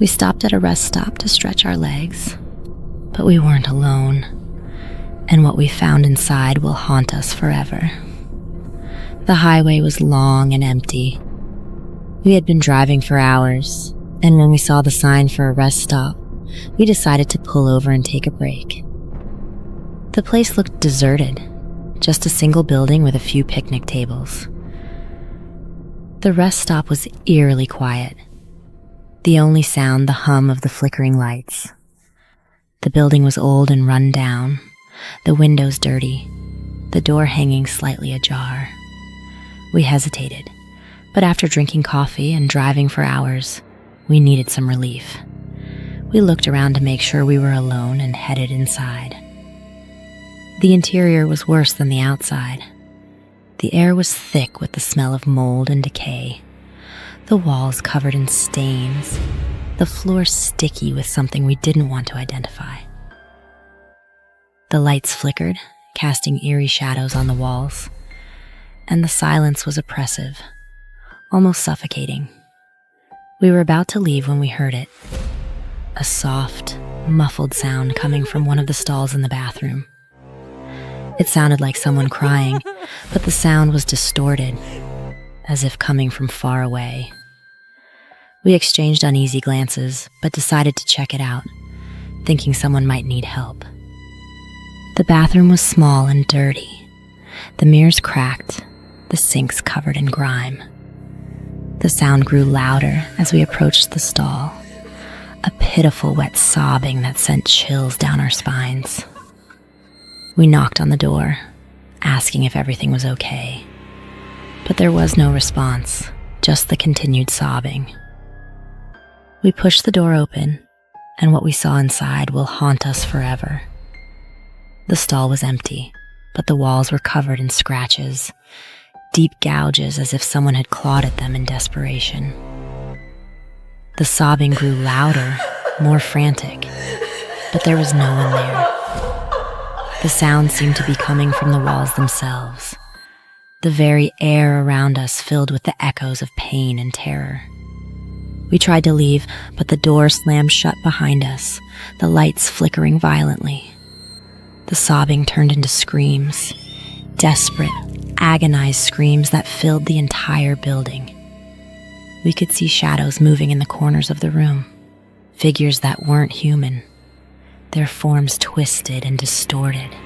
We stopped at a rest stop to stretch our legs, but we weren't alone, and what we found inside will haunt us forever. The highway was long and empty. We had been driving for hours, and when we saw the sign for a rest stop, we decided to pull over and take a break. The place looked deserted, just a single building with a few picnic tables. The rest stop was eerily quiet. The only sound, the hum of the flickering lights. The building was old and run down, the windows dirty, the door hanging slightly ajar. We hesitated, but after drinking coffee and driving for hours, we needed some relief. We looked around to make sure we were alone and headed inside. The interior was worse than the outside. The air was thick with the smell of mold and decay. The walls covered in stains, the floor sticky with something we didn't want to identify. The lights flickered, casting eerie shadows on the walls, and the silence was oppressive, almost suffocating. We were about to leave when we heard it, a soft, muffled sound coming from one of the stalls in the bathroom. It sounded like someone crying, but the sound was distorted, as if coming from far away. We exchanged uneasy glances, but decided to check it out, thinking someone might need help. The bathroom was small and dirty, the mirrors cracked, the sinks covered in grime. The sound grew louder as we approached the stall, a pitiful wet sobbing that sent chills down our spines. We knocked on the door, asking if everything was okay, but there was no response, just the continued sobbing. We pushed the door open, and what we saw inside will haunt us forever. The stall was empty, but the walls were covered in scratches, deep gouges as if someone had clawed at them in desperation. The sobbing grew louder, more frantic, but there was no one there. The sound seemed to be coming from the walls themselves, the very air around us filled with the echoes of pain and terror. We tried to leave, but the door slammed shut behind us, the lights flickering violently. The sobbing turned into screams, desperate, agonized screams that filled the entire building. We could see shadows moving in the corners of the room, figures that weren't human, their forms twisted and distorted.